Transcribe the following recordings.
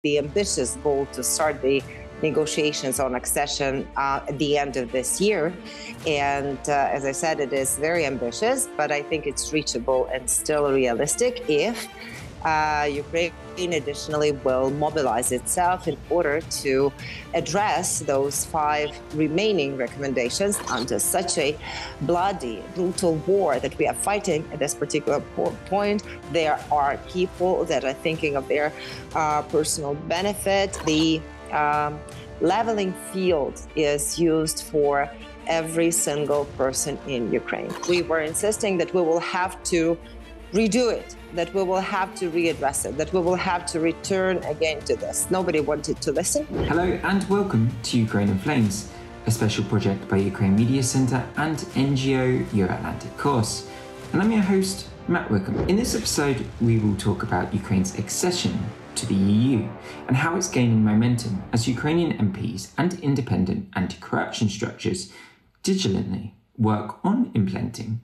the ambitious goal to start the negotiations on accession at the end of this year. And as I said, it is very ambitious, but I think it's reachable and still realistic if Ukraine additionally will mobilize itself in order to address those 5 remaining recommendations under such a bloody, brutal war that we are fighting at this particular point. There are people that are thinking of their personal benefit. The leveling field is used for every single person in Ukraine. We were insisting that we will have to redo it, that we will have to readdress it, that we will have to return again to this. Nobody wanted to listen. Hello and welcome to Ukraine in Flames, a special project by Ukraine Media Centre and NGO Euro-Atlantic Course. And I'm your host, Matt Wickham. In this episode, we will talk about Ukraine's accession to the EU and how it's gaining momentum as Ukrainian MPs and independent anti-corruption structures diligently work on implementing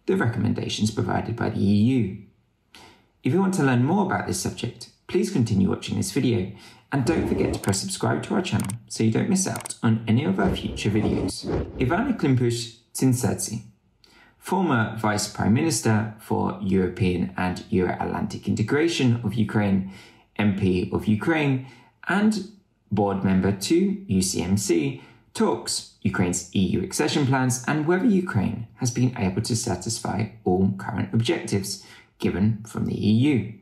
the recommendations provided by the EU. If you want to learn more about this subject, please continue watching this video and don't forget to press subscribe to our channel so you don't miss out on any of our future videos. Ivanna Klympush-Tsintsadze, former Vice Prime Minister for European and Euro-Atlantic Integration of Ukraine, MP of Ukraine, and board member to UCMC, talks Ukraine's EU accession plans and whether Ukraine has been able to satisfy all current objectives given from the EU.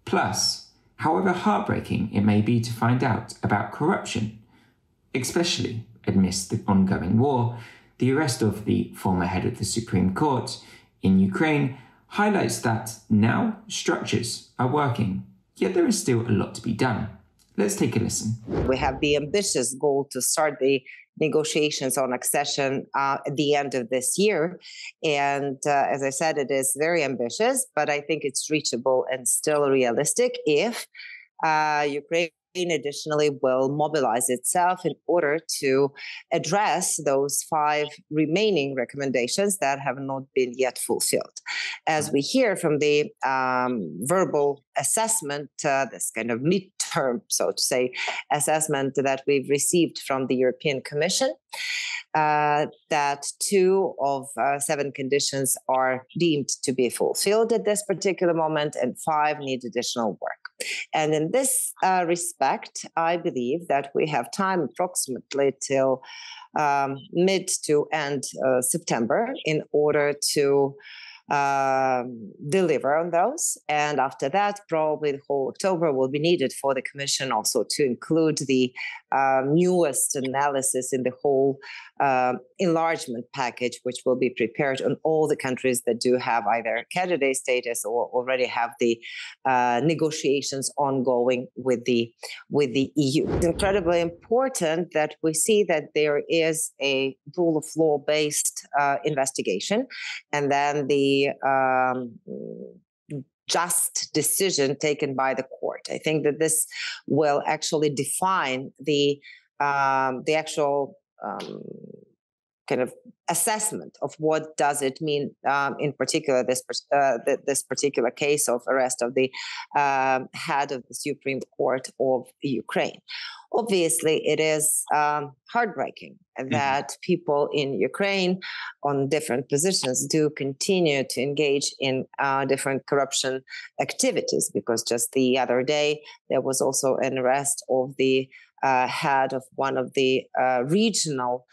Plus, however heartbreaking it may be to find out about corruption, especially amidst the ongoing war, the arrest of the former head of the Supreme Court in Ukraine highlights that now structures are working, yet there is still a lot to be done. Let's take a listen. We have the ambitious goal to start the negotiations on accession at the end of this year. And as I said, it is very ambitious, but I think it's reachable and still realistic if Ukraine additionally will mobilize itself in order to address those 5 remaining recommendations that have not been yet fulfilled. As we hear from the verbal assessment, this kind of midterm, so to say, assessment that we've received from the European Commission, that 2 of 7 conditions are deemed to be fulfilled at this particular moment and 5 need additional work. And in this respect, I believe that we have time approximately till mid to end September in order to deliver on those. And after that, probably the whole October will be needed for the Commission also to include the newest analysis in the whole enlargement package, which will be prepared on all the countries that do have either candidate status or already have the negotiations ongoing with the EU. It's incredibly important that we see that there is a rule of law based investigation, and then the just decision taken by the court. I think that this will actually define the actual kind of assessment of what does it mean, in particular, this particular case of arrest of the head of the Supreme Court of Ukraine. Obviously, it is heartbreaking that people in Ukraine on different positions do continue to engage in different corruption activities, because just the other day, there was also an arrest of the head of one of the regional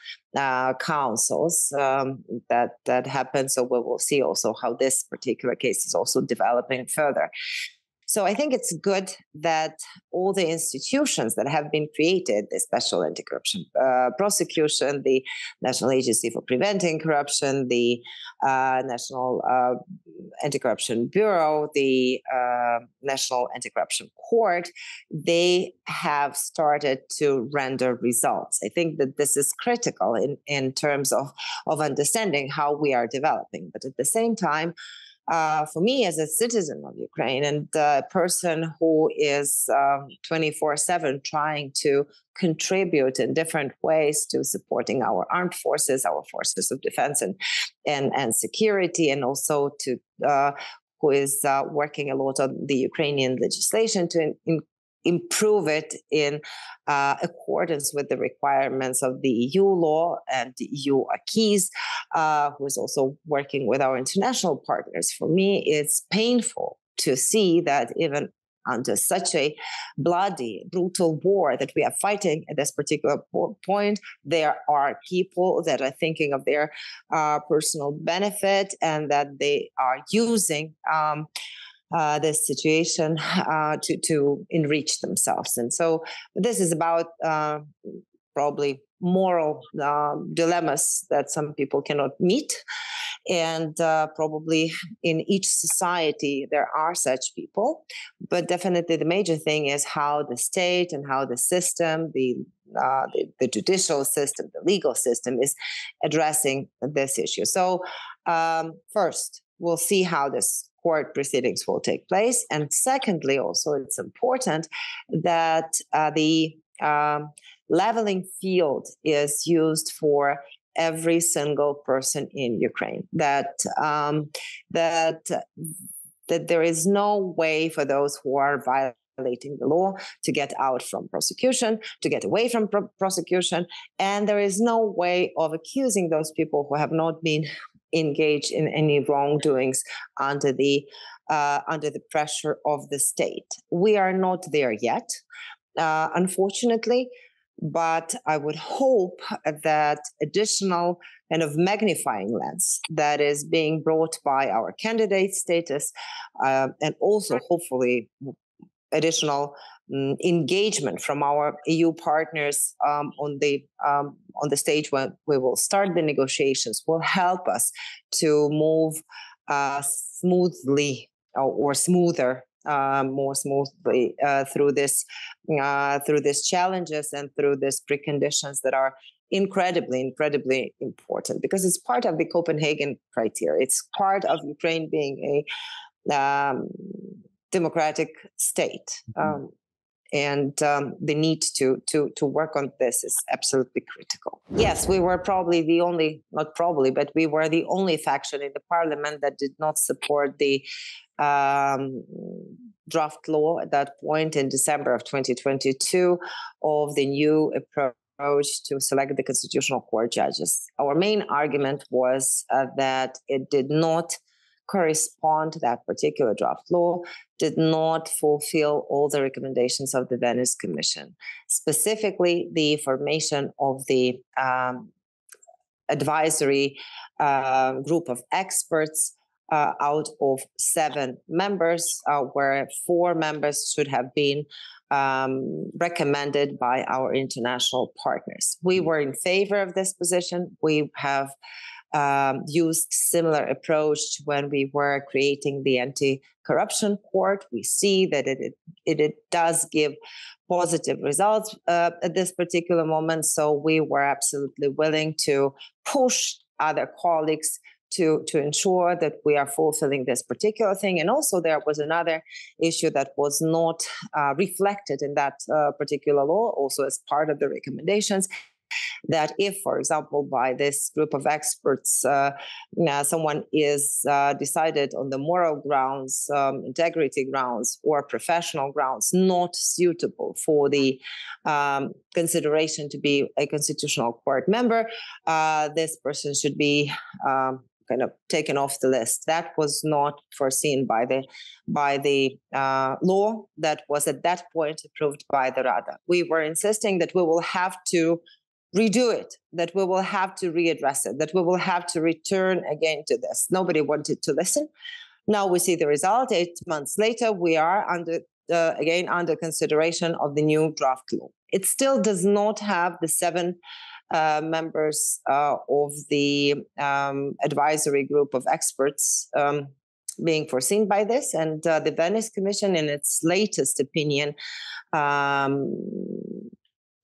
councils that happened. So we will see also how this particular case is also developing further. So I think it's good that all the institutions that have been created, the Special Anti-Corruption Prosecution, the National Agency for Preventing Corruption, the National Anti-Corruption Bureau, the National Anti-Corruption Court, they have started to render results. I think that this is critical in terms of understanding how we are developing. But at the same time, for me as a citizen of Ukraine and a person who is 24/7 trying to contribute in different ways to supporting our armed forces, our forces of defense and security, and also to who is working a lot on the Ukrainian legislation to improve it in accordance with the requirements of the EU law and the EU acquis, who is also working with our international partners. For me, it's painful to see that even under such a bloody, brutal war that we are fighting at this particular point, there are people that are thinking of their personal benefit and that they are using this situation to enrich themselves. And so this is about probably moral dilemmas that some people cannot meet. And probably in each society, there are such people. But definitely the major thing is how the state and how the system, the judicial system, the legal system is addressing this issue. So first, we'll see how this court proceedings will take place. And secondly, also, it's important that the leveling field is used for every single person in Ukraine, that there is no way for those who are violating the law to get out from prosecution, to get away from prosecution, and there is no way of accusing those people who have not been engaged in any wrongdoings under the pressure of the state. We are not there yet, unfortunately. But I would hope that additional kind of magnifying lens that is being brought by our candidate status, and also hopefully additional engagement from our EU partners on the stage when we will start the negotiations will help us to move smoothly or smoother. More smoothly through these challenges and through these preconditions that are incredibly important, because it's part of the Copenhagen criteria. It's part of Ukraine being a democratic state, and the need to work on this is absolutely critical. Yes, we were probably the only, not probably, but we were the only faction in the parliament that did not support the draft law at that point in December of 2022 of the new approach to select the Constitutional Court judges. Our main argument was that it did not correspond, that particular draft law did not fulfill all the recommendations of the Venice Commission, specifically the formation of the advisory group of experts out of 7 members, where 4 members should have been recommended by our international partners. We were in favor of this position. We have used similar approach when we were creating the anti-corruption court. We see that it does give positive results at this particular moment. So we were absolutely willing to push other colleagues to ensure that we are fulfilling this particular thing. And also there was another issue that was not reflected in that particular law, also as part of the recommendations, that if, for example, by this group of experts, someone is decided on the moral grounds, integrity grounds, or professional grounds not suitable for the consideration to be a constitutional court member, this person should be kind of taken off the list. That was not foreseen by the law that was at that point approved by the Rada. We were insisting that we will have to redo it, that we will have to readdress it, that we will have to return again to this. Nobody wanted to listen. Now we see the result. 8 months later, we are again under consideration of the new draft law. It still does not have the 7 members of the advisory group of experts being foreseen by this. And the Venice Commission, in its latest opinion,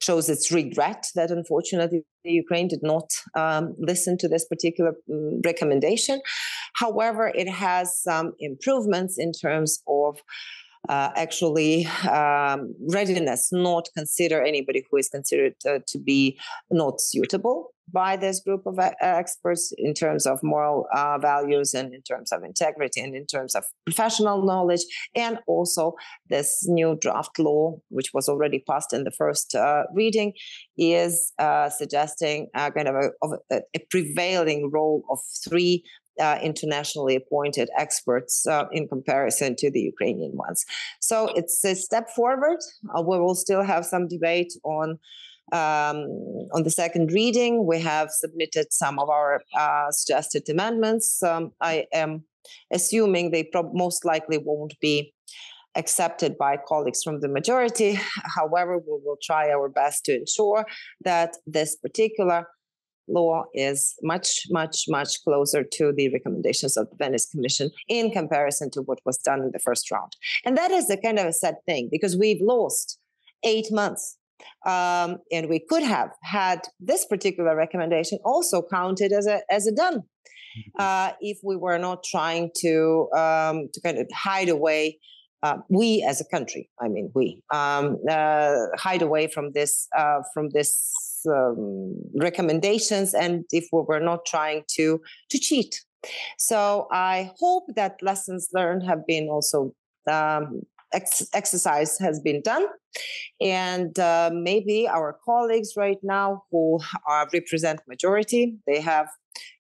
shows its regret that unfortunately Ukraine did not listen to this particular recommendation. However, it has some improvements in terms of actually readiness, not consider anybody who is considered to be not suitable. by this group of experts in terms of moral values and in terms of integrity and in terms of professional knowledge, and also this new draft law, which was already passed in the first reading, is suggesting kind of a prevailing role of three internationally appointed experts in comparison to the Ukrainian ones. So it's a step forward. We will still have some debate on the second reading. We have submitted some of our suggested amendments. I am assuming they most likely won't be accepted by colleagues from the majority. However, we will try our best to ensure that this particular law is much, much, much closer to the recommendations of the Venice Commission in comparison to what was done in the first round. And that is a kind of a sad thing, because we've lost 8 months. And we could have had this particular recommendation also counted as a done, if we were not trying to kind of hide away. We as a country, hide away from this recommendations, and if we were not trying to cheat. So I hope that lessons learned have been also exercise has been done, and maybe our colleagues right now who represent majority, they have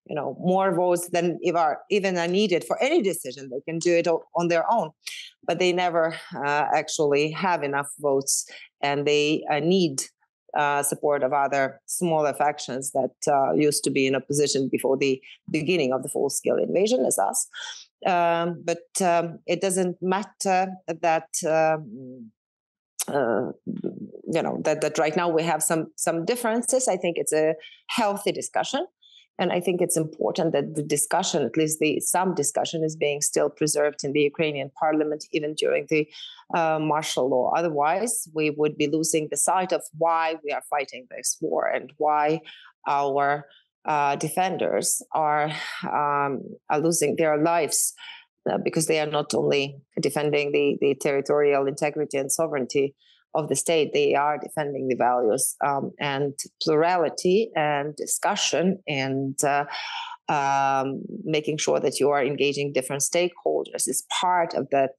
more votes than even are needed for any decision. They can do it on their own, but they never actually have enough votes, and they need support of other smaller factions that used to be in opposition before the beginning of the full-scale invasion as us. But it doesn't matter that that right now we have some differences. I think it's a healthy discussion, and I think it's important that the discussion, at least some discussion, is being still preserved in the Ukrainian parliament even during the martial law. Otherwise, we would be losing the sight of why we are fighting this war and why our defenders are losing their lives, because they are not only defending the territorial integrity and sovereignty of the state, they are defending the values and plurality and discussion and making sure that you are engaging different stakeholders is part of that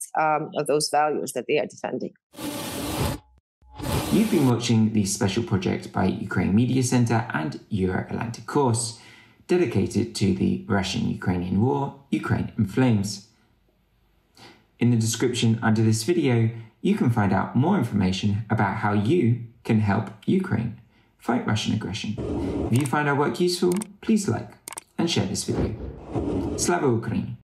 of those values that they are defending. You've been watching the special project by Ukraine Media Center and Euro-Atlantic course dedicated to the Russian-Ukrainian war, Ukraine in Flames. In the description under this video, you can find out more information about how you can help Ukraine fight Russian aggression. If you find our work useful, please like and share this video. Slava Ukraini!